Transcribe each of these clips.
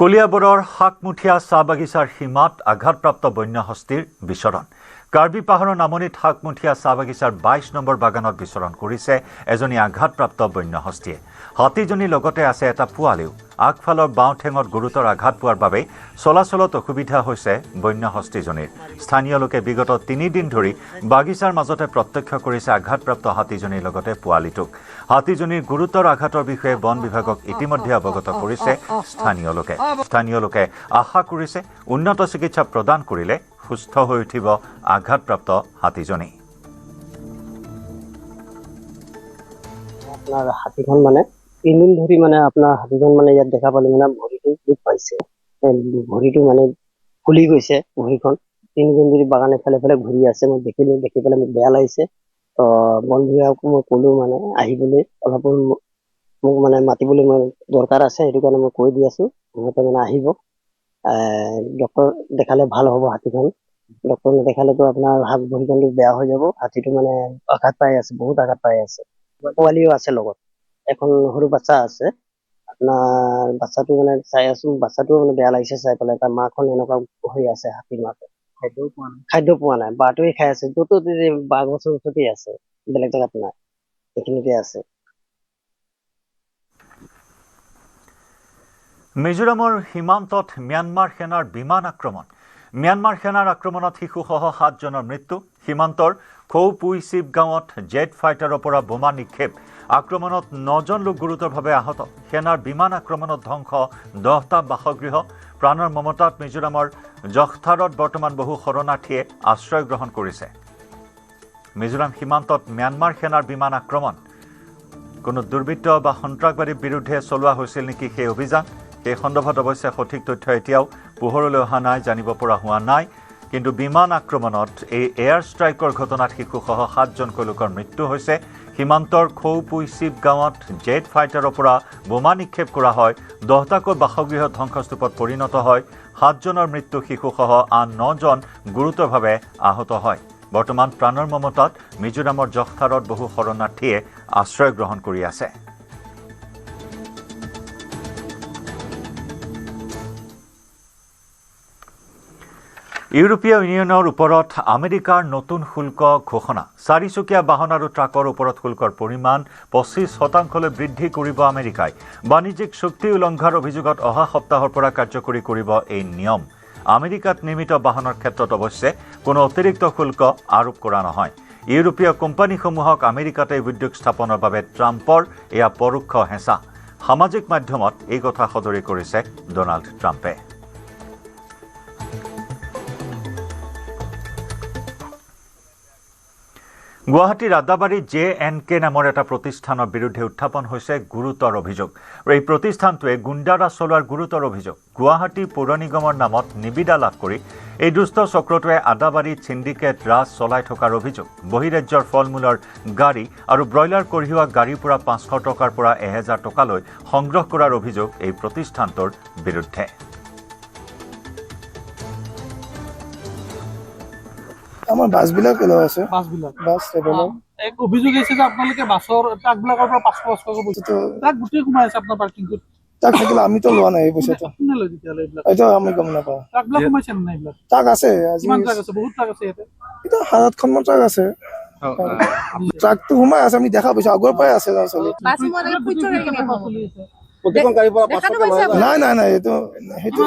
কলিয়াবৰৰ শাকমুঠিয়া চাহ বাগিচাৰ সীমাত আঘাতপ্ৰাপ্ত বন্যহস্তীৰ বিচৰণ। কাৰ্বি পাহাৰৰ নামনিত শাকমুঠিয়া চাহ বাগিচাৰ 22 নম্বৰ বাগানত বিচৰণ কৰিছে এজনী আঘাতপ্ৰাপ্ত বন্যহস্তীয়ে। হাতীজনীৰ লগতে আছে এটা পোৱালিও। আগফালৰ বাওঁ ঠেঙত গুৰুতৰ আঘাত পোৱাৰ বাবে চলাচলত অসুবিধা হৈছে বন্যহস্তীজনীৰ। স্থানীয় লোকে বিগত 3 দিন ধৰি বাগিচাৰ মাজতে প্ৰত্যক্ষ কৰিছে আঘাতপ্ৰাপ্ত হাতীজনীৰ লগতে পোৱালিটোক। হাতীজনীৰ গুৰুতৰ আঘাতৰ বিষয়ে বন বিভাগক ইতিমধ্যে অৱগত কৰিছে স্থানীয় লোকে আশা কৰিছে উন্নত চিকিৎসা প্ৰদান কৰিলে সুস্থ হৈ উঠিব আঘাতপ্ৰাপ্ত হাতীজনী। আপনাৰ হাতীখন মানে 3 দিন ধৰি মানে আপনাৰ হাতীখন মানে ইয়াত দেখা পালে মানে ভৰিটো দুখ পাইছে, ভৰিটো মানে ফুলি গৈছে ভৰিখন। 3 দিন ধৰি বাগান এফালে ঘূৰি আছে, মই দেখি পেলাই মোক বেয়া লাগিছে। তো বন বিভাগক মই ক'লো মানে আহিবলৈ, অলপ মোক মানে মাতিবলৈ মই দৰকাৰ আছে, সেইটো কাৰণে মই কৈ দি আছো। সিহঁতে মানে আহিব, ডক্টৰ দেখালে ভাল হ'ব হাতীখন। ডক্টৰ নেদেখালেতো আপোনাৰ ভৰিখনটো বেয়া হৈ যাব। হাতীটো মানে আঘাত পাই আছে, বহুত আঘাত পাই আছে। পোৱালিও আছে লগত, এখন সৰু বাচ্চা আছে। আপোনাৰ বাচ্চাটো মানে চাই আছো, বাচ্চাটো মানে বেয়া লাগিছে চাই পেলাই। তাৰ মাখন এনেকুৱা হৈ আছে, হাতীৰ মাকে খাদ্য পোৱা নাই, বাঁহটোৱে খাই আছে। য'ত বাঁহ গছৰ ওচৰতে আছে, বেলেগ জেগাত নাই, এইখিনিতে আছে। মিজোৰামৰ সীমান্তত ম্যানমাৰ সেনাৰ বিমান আক্ৰমণ। ম্যানমাৰ সেনাৰ আক্ৰমণত শিশুসহ 7 জনৰ মৃত্যু। সীমান্তৰ খৌপুইচিপ গাঁৱত জেট ফাইটাৰৰ পৰা বোমা নিক্ষেপ। আক্ৰমণত 9 জন লোক গুৰুতৰভাৱে আহত। সেনাৰ বিমান আক্ৰমণত ধ্বংস 10টা বাসগৃহ। প্ৰাণৰ মমতাত মিজোৰামৰ জখথাৰত বৰ্তমান বহু শৰণাৰ্থীয়ে আশ্ৰয় গ্ৰহণ কৰিছে। মিজোৰাম সীমান্তত ম্যানমাৰ সেনাৰ বিমান আক্ৰমণ। কোনো দুৰ্বৃত্ত বা সন্ত্ৰাসবাদীৰ বিৰুদ্ধে চলোৱা হৈছিল নেকি সেই অভিযান? এই সন্দৰ্ভত অৱশ্যে সঠিক তথ্য এতিয়াও পোহৰলৈ অহা নাই, জানিব পৰা হোৱা নাই। কিন্তু বিমান আক্ৰমণত এই এয়াৰ ষ্ট্ৰাইকৰ ঘটনাত শিশুসহ 7 জনকৈ লোকৰ মৃত্যু হৈছে। সীমান্তৰ খৌপুইচিপ গাঁৱত জেট ফাইটাৰৰ পৰা বোমা নিক্ষেপ কৰা হয়। 10টাকৈ বাসগৃহ ধ্বংসস্তূপত পৰিণত হয়। 7 জনৰ মৃত্যু, শিশুসহ আন 9 জন গুৰুতৰভাৱে আহত হয়। বৰ্তমান প্ৰাণৰ মমতাত মিজোৰামৰ জখথাৰত বহু শৰণাৰ্থীয়ে আশ্ৰয় গ্ৰহণ কৰি আছে। ইউৰোপীয় ইউনিয়নৰ ওপৰত আমেৰিকাৰ নতুন শুল্ক ঘোষণা। 4চকীয়া বাহন আৰু ট্ৰাকৰ ওপৰত শুল্কৰ পৰিমাণ 25% বৃদ্ধি কৰিব আমেৰিকাই। বাণিজ্যিক চুক্তি উলংঘাৰ অভিযোগত অহা সপ্তাহৰ পৰা কাৰ্যকৰী কৰিব এই নিয়ম। আমেৰিকাত নিৰ্মিত বাহনৰ ক্ষেত্ৰত অৱশ্যে কোনো অতিৰিক্ত শুল্ক আৰোপ কৰা নহয়। ইউৰোপীয় কোম্পানীসমূহক আমেৰিকাতে উদ্যোগ স্থাপনৰ বাবে ট্ৰাম্পৰ এয়া পৰোক্ষ হেঁচা। সামাজিক মাধ্যমত এই কথা সদৰি কৰিছে ডনাল্ড ট্ৰাম্পে। গুৱাহাটীৰ আদাবাৰী JNK নামৰ এটা প্ৰতিষ্ঠানৰ বিৰুদ্ধে উত্থাপন হৈছে গুৰুতৰ অভিযোগ। এই প্ৰতিষ্ঠানটোৱে গুণ্ডাৰাজ চলোৱাৰ গুৰুতৰ অভিযোগ। গুৱাহাটী পৌৰ নিগমৰ নামত নিবিদা লাভ কৰি এই দুষ্ট চক্ৰটোৱে আদাবাৰীত চিণ্ডিকেট ৰাজ চলাই থকাৰ অভিযোগ। বহিৰাজ্যৰ ফল মূলৰ গাড়ী আৰু ব্ৰইলাৰ কঢ়িওৱা গাড়ীৰ পৰা 500 টকাৰ পৰা 1000 টকালৈ সংগ্ৰহ কৰাৰ অভিযোগ এই প্ৰতিষ্ঠানটোৰ বিৰুদ্ধে। আমাৰ বাছবিলাক এলাও আছে, বাছ ট্ৰেভেলাৰ। এক অভিযোগ হৈছে যে আপোনালোকে বাছৰ ট্ৰাকবিলাকৰ পৰা 500 টকা পইচা ট্ৰাক গোটেই সোমাই আছে আপোনাৰ পাৰ্কিংটোত। ট্ৰাক থাকিলে আমিতো লোৱা নাই এই পইচাটো। কোনে লয় তেতিয়াহ'লে এইবিলাক? এইটো আমি গম নাপাওঁ। ট্ৰাকবিলাক সোমাইছে নে নাই এইবিলাক? ট্ৰাক আছে, আজি কিমান ট্ৰাক আছে? বহুত ট্ৰাক আছে ইয়াতে। এতিয়া 7-8খন মান ট্ৰাক আছে। ট্ৰাকটো সোমাই আছে, আমি দেখা পাইছো, আগৰ পৰাই আছে চলি। প্ৰতিখন গাড়ীৰ পৰা 500 টকা নাই এইটো সেইটো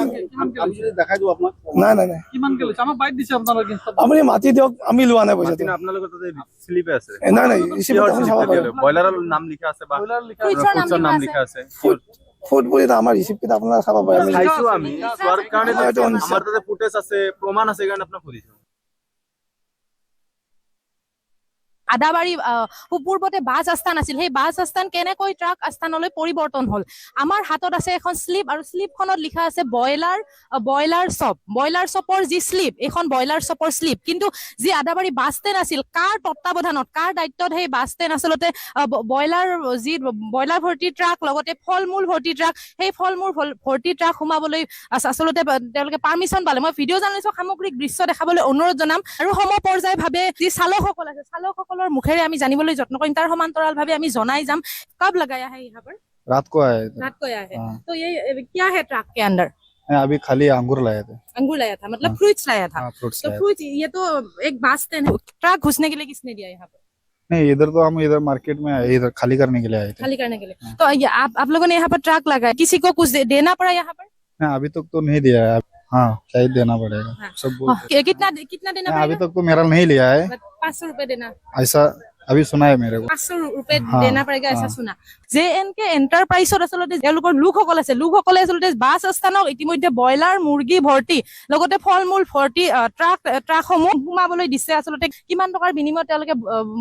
দেখাই দিও আপোনাক। নাই কিমান কে লৈছে? আমাক বাইক দিছে আপোনালোকে। আপুনি মাতি দিয়ক, আমি লোৱা নাই পইচাটো। আপোনালোকৰ তাতে স্লিপে আছে? নাই ৰিচিপ্ট আপুনি চাব পাৰে। ব্ৰইলাৰৰ নাম লিখা আছে বা ফুডছৰ নাম লিখা আছে। ফুড বুলি আমাৰ ৰিচিপ্ট আপোনালোকে চাব পাৰে। চাইছো আমি, চোৱাৰ কাৰণে আমাৰ তাতে ফুটেজ আছে, প্ৰমাণ আছে, কাৰণে আপোনাক সুধিছো। আদাবাৰী পূৰ্বতে বাছ আস্থান আছিল, সেই বাছ আস্থান কেনেকৈ ট্ৰাক আস্থানলৈ পৰিৱৰ্তন হ'ল। আমাৰ হাতত আছে এখন শ্লিপ, আৰু শ্লিপখনত লিখা আছে ব্ৰইলাৰ শ্বপ। ব্ৰইলাৰ শ্বপৰ যি শ্লিপ, এখন ব্ৰইলাৰ শ্বপৰ শ্লিপ। কিন্তু যি আদাবাৰী বাছ ষ্টেণ্ড আছিল, কাৰ তত্বাৱধানত, কাৰ দায়িত্বত সেই বাছ ষ্টেণ্ড আচলতে ব্ৰইলাৰ ভৰ্তি ট্ৰাক, লগতে ফল মূল ভৰ্তি ট্ৰাক, সেই ফল মূল ভৰ্তি ট্ৰাক সোমাবলৈ আচলতে তেওঁলোকে পাৰ্মিশ্যন পালে। মই ভিডিঅ' জাৰ্নেলিষ্টক সামগ্ৰিক দৃশ্য দেখাবলৈ অনুৰোধ জনাম। আৰু সমপৰ্যায়ভাৱে যি চালকসকল আছে, চালকসকলৰ মুখেৰে আমি জানিবলৈ যত্ন কৰিম। তাৰ সমান্তৰালভাৱে আমি জনাই যাম। कब लगाया है यहाँ पर? रात को आए थे। रात को आया है। तो ये क्या है ट्रक के अंदर? अभी खाली अंगूर लाए थे। अंगूर लाया था, मतलब फ्रूट्स लाया था। हाँ, फ्रूट्स तो लाए थे। फ्रूट ये तो एक बास स्टैंड है, ट्रक घुसने के लिए किसने दिया यहाँ पर? नहीं, इधर तो हम इधर मार्केट में आए, इधर खाली करने के लिए आए थे। खाली करने के लिए। तो आप लोगों ने यहाँ पर ट्रक लगाया, किसी को कुछ देना पड़ा यहाँ पर? नहीं, अभी तक तो नहीं दिया है। हाँ, शायद देना पड़ेगा। हाँ। सब बोलते कितना देना हैं। अभी पड़ेगा? तक तो मेरा नहीं लिया है, 500 रुपए देना, ऐसा अभी सुना है मेरे को। 500 रुपए हाँ, দেনা পড়েগা এসা हाँ। শুনা। JNK এন্টাৰপ্ৰাইজত আচলতে তেওঁলোকৰ লোকসকলে আচলতে বাছ স্থানক ইতিমধ্যে ব্ৰইলাৰ মুৰ্গী ভৰ্তি লগতে ফল মূল ভৰ্তি ট্ৰাকসমূহ সোমাবলৈ দিছে। আচলতে কিমান টকাৰ বিনিময়ত তেওঁলোকে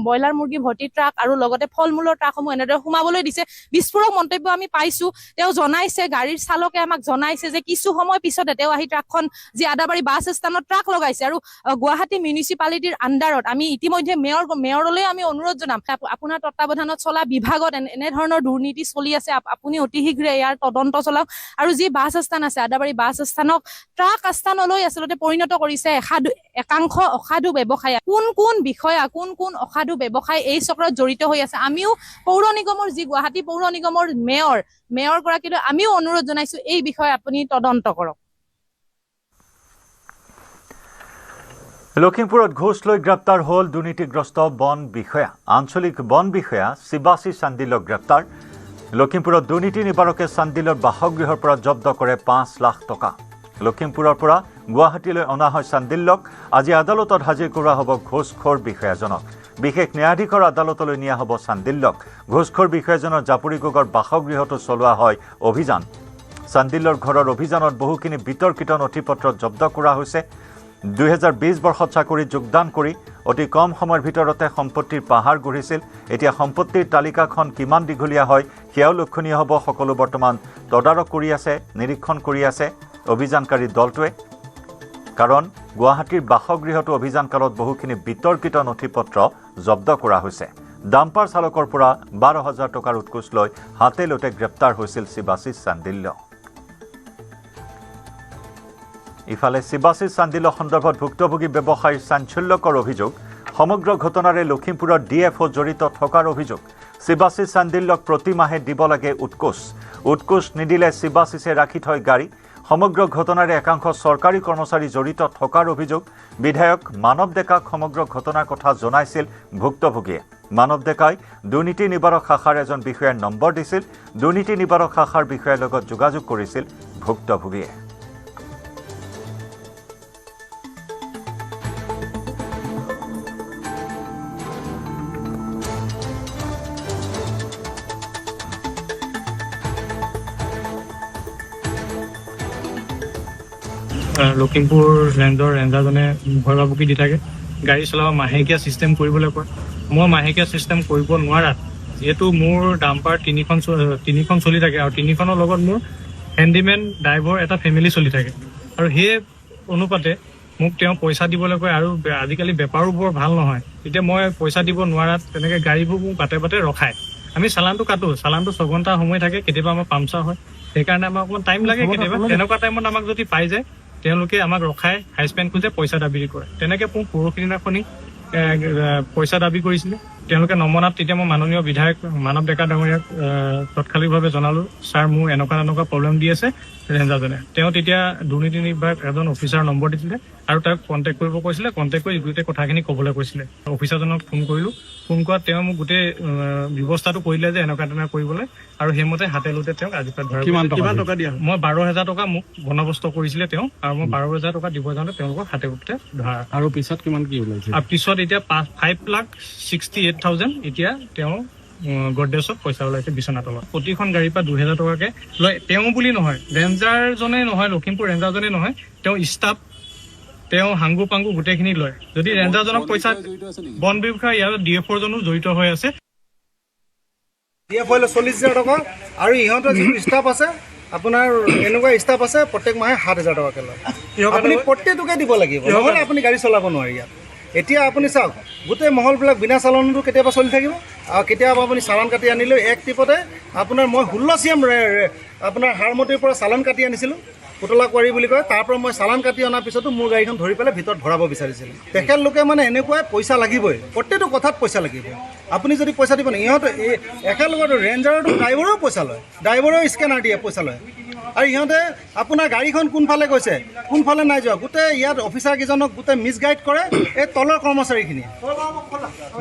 ব্ৰইলাৰ মুৰ্গী ভৰ্তি ট্ৰাক আৰু লগতে ফল মূলৰ ট্ৰাকসমূহ এনেদৰে সোমাবলৈ দিছে। বিস্ফোৰক মন্তব্য আমি পাইছো। তেওঁ জনাইছে, গাড়ীৰ চালকে আমাক জনাইছে যে কিছু সময় পিছতে তেওঁ আহি ট্ৰাকখন যি আদাবাৰী বাছ স্থানত ট্ৰাক লগাইছে আৰু গুৱাহাটী মিউনিচিপালিটিৰ আণ্ডাৰত আমি ইতিমধ্যে মেয়ৰলৈ আমি অনুৰোধ জনাম, আপোনাৰ তত্বাৱধানত চলা বিভাগত এনেধৰণৰ দুৰ্নীতি চলি আছে, আপুনি অতি শীঘ্ৰে ইয়াৰ তদন্ত চলাওক আৰু যি বাছ আস্থান আছে আদাবাৰী বাছ আস্থানক ট্ৰাক আস্থানলৈ আচলতে পৰিণত কৰিছে একাংশ অসাধু ব্যৱসায়ী। কোন বিষয়া কোন অসাধু ব্যৱসায়ী এই চক্ৰত জড়িত হৈ আছে, আমিও পৌৰ নিগমৰ যি গুৱাহাটী পৌৰ নিগমৰ মেয়ৰ গৰাকীলৈ আমিও অনুৰোধ জনাইছো এই বিষয়ে আপুনি তদন্ত কৰক। লখিমপুৰত ঘোষ লৈ গ্ৰেপ্তাৰ হ'ল দুৰ্নীতিগ্ৰস্ত বন বিষয়া। আঞ্চলিক বন বিষয়া শিৱাশী চান্দিলক গ্ৰেপ্তাৰ। লখিমপুৰত দুৰ্নীতি নিবাৰকে চান্দিলৰ বাসগৃহৰ পৰা জব্দ কৰে 5 লাখ টকা। লখিমপুৰৰ পৰা গুৱাহাটীলৈ অনা হয় চান্দিলক। আজি আদালতত হাজিৰ কৰোৱা হ'ব ঘোষখোৰ বিষয়াজনক। বিশেষ ন্যায়াধীশৰ আদালতলৈ নিয়া হ'ব চান্দিলক। ঘোষখোৰ বিষয়াজনৰ জাপুৰিগোগৰ বাসগৃহতো চলোৱা হয় অভিযান। চান্দিলৰ ঘৰৰ অভিযানত বহুখিনি বিতৰ্কিত নথিপত্ৰ জব্দ কৰা হৈছে। 2020 বৰ্ষত চাকৰিত যোগদান কৰি অতি কম সময়ৰ ভিতৰতে সম্পত্তিৰ পাহাৰ গঢ়িছিল। এতিয়া সম্পত্তিৰ তালিকাখন কিমান দীঘলীয়া হয় সেয়াও লক্ষণীয় হ'ব। সকলো বৰ্তমান তদাৰক কৰি আছে, নিৰীক্ষণ কৰি আছে অভিযানকাৰী দলটোৱে। কাৰণ গুৱাহাটীৰ বাসগৃহতো অভিযানকালত বহুখিনি বিতৰ্কিত নথিপত্ৰ জব্দ কৰা হৈছে। ডাম্পাৰ চালকৰ পৰা 12,000 টকাৰ উৎকোচ লৈ হাতে লোটে গ্ৰেপ্তাৰ হৈছিল শিৱাশী চান্দিল্য। ইফালে শিৱাশী চান্দিল সন্দৰ্ভত ভুক্তভোগী ব্যৱসায়ীৰ চাঞ্চল্যকৰ অভিযোগ। সমগ্ৰ ঘটনাৰে লখিমপুৰৰ DFO জড়িত থকাৰ অভিযোগ। শিৱাশী চান্দিলক প্ৰতিমাহে দিব লাগে উৎকোচ নিদিলে শিৱাশীছে ৰাখি থয় গাড়ী। সমগ্ৰ ঘটনাৰে একাংশ চৰকাৰী কৰ্মচাৰী জড়িত থকাৰ অভিযোগ। বিধায়ক মানৱ ডেকাক সমগ্ৰ ঘটনাৰ কথা জনাইছিল ভুক্তভোগীয়ে। মানৱ ডেকাই দুৰ্নীতি নিবাৰক শাখাৰ এজন বিষয়াৰ নম্বৰ দিছিল। দুৰ্নীতি নিবাৰক শাখাৰ বিষয়াৰ লগত যোগাযোগ কৰিছিল ভুক্তভোগীয়ে। লখিমপুৰ ৰেঞ্জৰ ৰেঞ্জাৰজনে ভয়ভাবুকি দি থাকে, গাড়ী চলাব মাহেকীয়া ছিষ্টেম কৰিবলৈ কয়। মই মাহেকীয়া ছিষ্টেম কৰিব নোৱাৰাত যিহেতু মোৰ ডাম্পাৰ তিনিখন চলি থাকে আৰু তিনিখনৰ লগত মোৰ হেণ্ডিমেন ড্ৰাইভৰ এটা ফেমিলি চলি থাকে আৰু সেই অনুপাতে মোক তেওঁ পইচা দিবলৈ কয় আৰু আজিকালি বেপাৰো বৰ ভাল নহয়। এতিয়া মই পইচা দিব নোৱাৰাত তেনেকৈ গাড়ীবোৰ মোক বাটে ৰখায়। আমি চালানটো কাটো, চালানটো 6 ঘণ্টা সময় থাকে, কেতিয়াবা আমাৰ পামচাৰ হয়, সেইকাৰণে আমাক অকণমান টাইম লাগে। কেতিয়াবা তেনেকুৱা টাইমত আমাক যদি পাই যায় তেওঁলোকে আমাক ৰখাই হাইস্পেণ্ড খোজে, পইচা দাবী কৰে। তেনেকৈ মোক পৰহি দিনাখনি পইচা দাবী কৰিছিলে। তেওঁলোকে নমনাত তেতিয়া মই মাননীয় বিধায়ক মানৱ ডেকা ডাঙৰীয়াক তৎকালিকভাৱে জনালোঁ, ছাৰ মোৰ এনেকুৱা প্ৰব্লেম দি আছে ৰেঞ্জাৰজনে। তেওঁ তেতিয়া দুৰ্নীতি নিৰ্বাহক এজন অফিচাৰ নম্বৰ দিছিলে আৰু তাক কণ্টেক্ট কৰিব কৈছিলে। কণ্টেক্ট কৰি গোটেই কথাখিনি ক'বলৈ কৈছিলে। অফিচাৰজনক ফোন কৰিলোঁ। ফোন কৰাত তেওঁ মোক গোটেই ব্যৱস্থাটো কৰিলে যে এনেকুৱা কৰিবলৈ, আৰু সেইমতে হাতে লোতে তেওঁক আজি ধৰা। কিমান টকা দিয়া? মই 12,000 টকা মোক বন্দবস্ত কৰিছিলে তেওঁ, আৰু মই 12,000 টকা দিব যাওঁতে তেওঁলোকক হাতে লোতে ধৰা। আৰু পিছত কিমান কি ওলাইছে? আৰু পিছত এতিয়া 5,68,000 এতিয়া তেওঁ গডৰেজত পইচা ওলাইছে বিচনা তলত। প্ৰতিখন গাড়ীৰ পৰা 2,000 টকাকৈ লয়। তেওঁ বুলি নহয়, ৰেঞ্জাৰজনে নহয়, লখিমপুৰ ৰেঞ্জাৰজনে নহয়, তেওঁ ষ্টাফ, তেওঁ হাংগু পাংগু গোটেইখিনি লয়। যদি ৰেঞ্জাৰজনক পইচা বন বিষয়া ইয়াৰ DFO জনো জড়িত হৈ আছে। DFO 40,000 টকা আৰু ইহঁতৰ যিটো ষ্টাফ আছে আপোনাৰ এনেকুৱা ষ্টাফ আছে প্ৰত্যেক মাহে 7,000 টকাকৈ লয়। আপুনি প্ৰত্যেকটোকে দিব লাগিব, নহ'লে আপুনি গাড়ী চলাব নোৱাৰি ইয়াত। এতিয়া আপুনি চাওক, গোটেই মহলবিলাক বিনা চালানতো কেতিয়াবা চলি থাকিব আৰু কেতিয়াবা আপুনি চালান কাটি আনিলেও এক ট্ৰিপতে আপোনাৰ মই 16 CM আপোনাৰ হাৰমতিৰ পৰা চালান কাটি আনিছিলোঁ, পুতলা কোৱাৰী বুলি কয়। তাৰ পৰা মই চালান কাটি অনাৰ পিছতো মোৰ গাড়ীখন ধৰি পেলাই ভিতৰত ভৰাব বিচাৰিছিলোঁ। তেখেতলোকে মানে এনেকুৱাই পইচা লাগিবই, প্ৰত্যেকটো কথাত পইচা লাগিব। আপুনি যদি পইচা দিব নাই, ইহঁতে একেলগতে ৰেঞ্জাৰতো ড্ৰাইভাৰেও পইচা লয়, ড্ৰাইভাৰেও স্কেনাৰ দিয়ে পইচা লয়। আৰু ইহঁতে আপোনাৰ গাড়ীখন কোনফালে গৈছে কোনফালে নাই যোৱা গোটেই ইয়াত অফিচাৰকেইজনক গোটেই মিছগাইড কৰে এই তলৰ কৰ্মচাৰীখিনিয়ে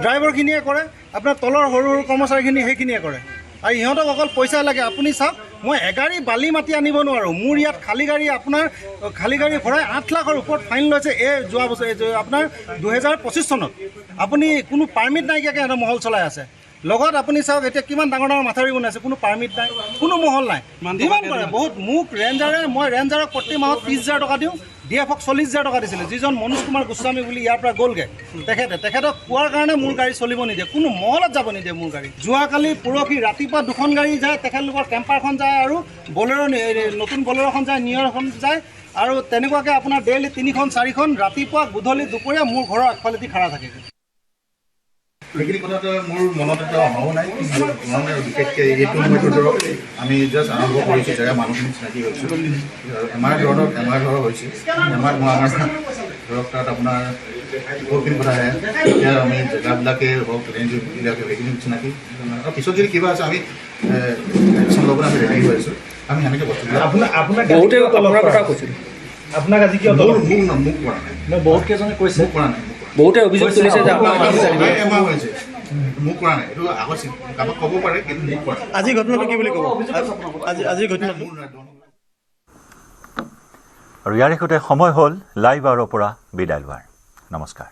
ড্ৰাইভাৰখিনিয়ে কৰে আপোনাৰ তলৰ সৰু সৰু কৰ্মচাৰীখিনি সেইখিনিয়ে কৰে আৰু ইহঁতক অকল পইচা লাগে আপুনি চাওক মই এগাড়ী বালি মাটি আনিব নোৱাৰোঁ মোৰ ইয়াত খালী গাড়ী আপোনাৰ খালী গাড়ী ভৰাই 8 লাখৰ ওপৰত ফাইন লৈছে এই যোৱা বছৰ আপোনাৰ 2025 চনত আপুনি কোনো পাৰ্মিট নাইকিয়াকৈ সিহঁতে মহল চলাই আছে লগত আপুনি চাওক এতিয়া কিমান ডাঙৰ ডাঙৰ মাথাউৰি বনাইছে কোনো পাৰ্মিট নাই কোনো মহল নাই যিমান পাৰে বহুত মোক মই ৰেঞ্জাৰক প্ৰতি মাহত 30,000 টকা দিওঁ DFক 40,000 টকা দিছিলে যিজন মনোজ কুমাৰ গোস্বামী বুলি ইয়াৰ পৰা গ'লগৈ তেখেতক কোৱাৰ কাৰণে মোৰ গাড়ী চলিব নিদিয়ে কোনো মহলত যাব নিদিয়ে মোৰ গাড়ী যোৱাকালি পৰহি ৰাতিপুৱা 2খন গাড়ী যায় তেখেতলোকৰ কেম্পাৰখন যায় আৰু বলেৰ' নতুন বলেৰ'খন যায় নিয়ৰখন যায় আৰু তেনেকুৱাকৈ আপোনাৰ ডেইলি 3খন 4খন ৰাতিপুৱা গধূলি দুপৰীয়া মোৰ ঘৰৰ আগফালেদি খাৰা থাকে সেইখিনি কথাটো মোৰ মনত এটা অহাও নাই মানে বিশেষকৈ এইটো সময়টো ধৰক আমি জাষ্ট আৰম্ভ কৰিছোঁ জেগা মানুহখিনি চিনাকি হৈছোঁ এমাৰ ধৰক হৈছে এমাৰ আমাৰ ধৰক তাত আপোনাৰ বহুতখিনি কথা আহে এতিয়া আমি জেগাবিলাকে হওক ৰেঞ্জবিলাকে সেইখিনি চিনাকি আৰু পিছত যদি কিবা আছে আমি একশ্যন ল'বলৈ আমি ৰেডি হৈ আছোঁ আমি সেনেকৈ বস্তুবিলাক আপোনাক কথা কৈছিলোঁ আপোনাক আজি কিয় মোক কৰা নাই বহুত কেইজনে কৈছে মোক কৰা নাই বহুতে অভিযোগ তুলিছে যে এমাহ হৈছে মোক কৰা নাই এইটো আগত কাৰোবাক ক'ব পাৰে কিন্তু মোক কৰা আজি ঘটনাটো কি বুলি ক'ব আজি ঘটনাটো আৰু ইয়াৰ সৈতে সময় হ'ল লাইভ আৱাৰৰ পৰা বিদায় লোৱাৰ নমস্কাৰ